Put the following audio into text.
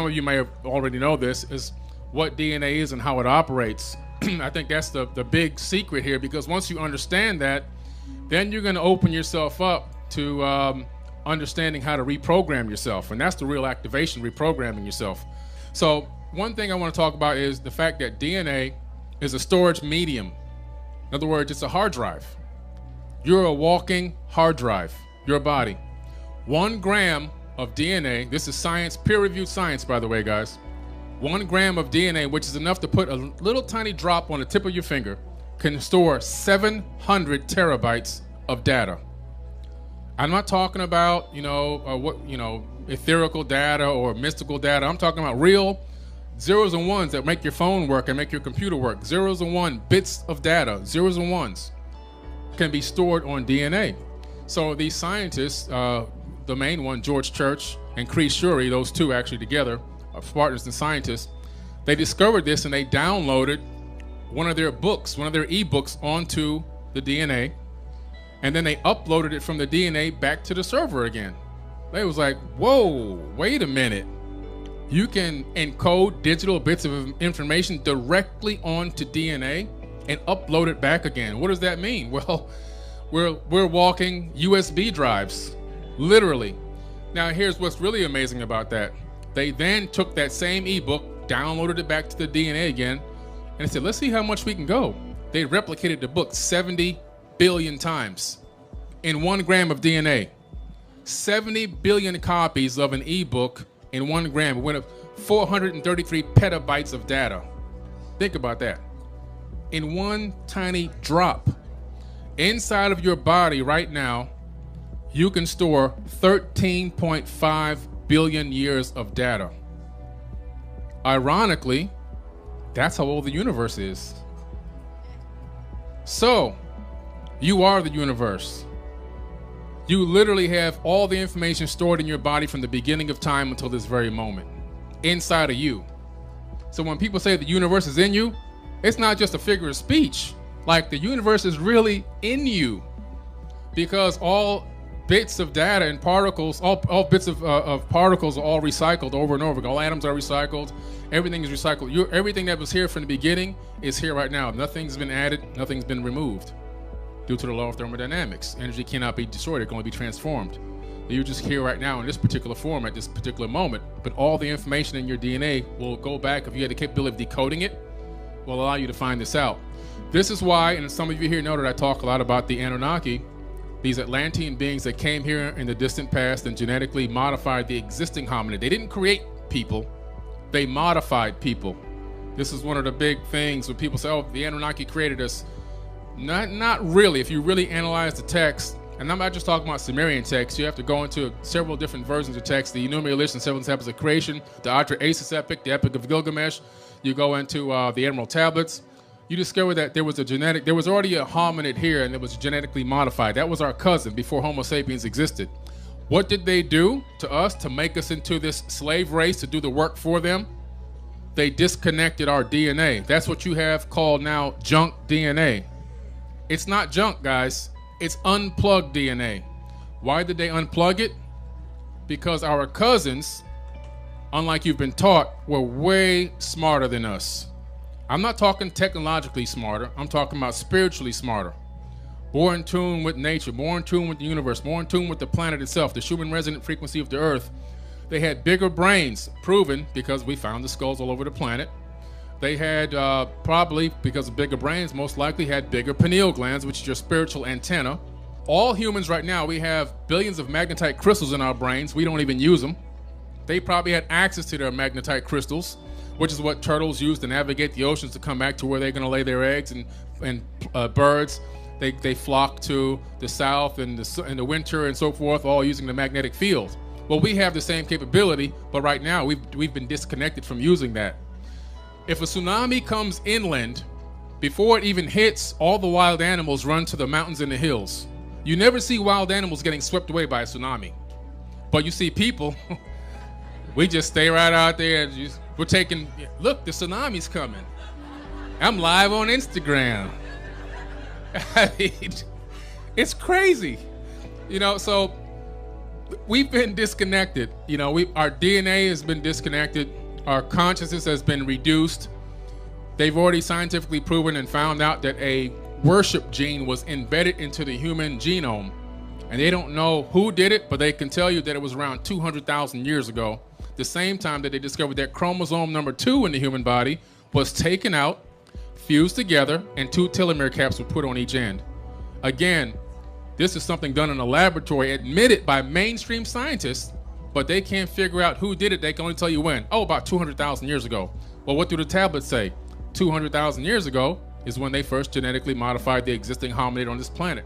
of you may have already know this, is what DNA is and how it operates. I think that's the big secret here, because once you understand that, then you're going to open yourself up to understanding how to reprogram yourself. And that's the real activation, reprogramming yourself. So one thing I want to talk about is the fact that DNA is a storage medium. In other words, it's a hard drive. You're a walking hard drive, your body. 1 gram of DNA, this is science, peer-reviewed science, by the way, guys. 1 gram of DNA, which is enough to put a little tiny drop on the tip of your finger, can store 700 terabytes of data. I'm not talking about, etherical data or mystical data. I'm talking about real zeros and ones that make your phone work and make your computer work. Zeros and one bits of data, zeros and ones, can be stored on DNA. So these scientists, the main one, George Church and Chris Shuri, those two actually together, partners and scientists, they discovered this and they downloaded one of their books, one of their ebooks onto the DNA, and then they uploaded it from the DNA back to the server again. They was like, whoa, wait a minute. You can encode digital bits of information directly onto DNA and upload it back again. What does that mean? Well, we're walking USB drives, literally. Now, here's what's really amazing about that. They then took that same ebook, downloaded it back to the DNA again, and they said, let's see how much we can go. They replicated the book 70 billion times in 1 gram of DNA. 70 billion copies of an ebook in 1 gram. It went up 433 petabytes of data. Think about that. In one tiny drop. Inside of your body right now, you can store 13.5 billion years of data. Ironically, that's how old the universe is. So, you are the universe. You literally have all the information stored in your body from the beginning of time until this very moment, inside of you. So when people say the universe is in you, it's not just a figure of speech. Like, the universe is really in you, because all bits of data and particles, all bits of particles are all recycled over and over. All atoms are recycled. Everything is recycled. Everything that was here from the beginning is here right now. Nothing's been added. Nothing's been removed. Due to the law of thermodynamics, energy cannot be destroyed. It can only be transformed. You're just here right now in this particular form at this particular moment, but all the information in your DNA will go back. If you had the capability of decoding it, will allow you to find this out. This is why, and some of you here know that I talk a lot about the Anunnaki, these Atlantean beings that came here in the distant past and genetically modified the existing hominid. They didn't create people, they modified people. This is one of the big things when people say, oh, the Anunnaki created us. Not really. If you really analyze the text, and I'm not just talking about Sumerian text, you have to go into several different versions of text, the Enuma Elish and Seven Tablets of Creation, the Atra-Asis epic, the Epic of Gilgamesh. You go into the Emerald Tablets. You discover that there was already a hominid here, and it was genetically modified. That was our cousin before Homo sapiens existed. What did they do to us to make us into this slave race to do the work for them? They disconnected our DNA. That's what you have called now junk DNA. It's not junk, guys. It's unplugged DNA. Why did they unplug it? Because our cousins, unlike you've been taught, were way smarter than us. I'm not talking technologically smarter. I'm talking about spiritually smarter. More in tune with nature, more in tune with the universe, more in tune with the planet itself, the Schumann resonant frequency of the earth. They had bigger brains, proven because we found the skulls all over the planet. They had, probably because of bigger brains, most likely had bigger pineal glands, which is your spiritual antenna. All humans right now, we have billions of magnetite crystals in our brains. We don't even use them. They probably had access to their magnetite crystals, which is what turtles use to navigate the oceans to come back to where they're going to lay their eggs, and birds. They flock to the south in the winter and so forth, all using the magnetic field. Well, we have the same capability, but right now we've been disconnected from using that. If a tsunami comes inland, before it even hits, all the wild animals run to the mountains and the hills. You never see wild animals getting swept away by a tsunami. But you see people, we just stay right out there. We're taking, look, the tsunami's coming. I'm live on Instagram. I mean, it's crazy. So we've been disconnected. You know, our DNA has been disconnected. Our consciousness has been reduced. They've already scientifically proven and found out that a worship gene was embedded into the human genome. And they don't know who did it, but they can tell you that it was around 200,000 years ago. The same time that they discovered that chromosome number 2 in the human body was taken out, fused together, and 2 telomere caps were put on each end. Again, this is something done in a laboratory, admitted by mainstream scientists, but they can't figure out who did it. They can only tell you when. Oh, about 200,000 years ago. Well, what do the tablets say? 200,000 years ago is when they first genetically modified the existing hominid on this planet.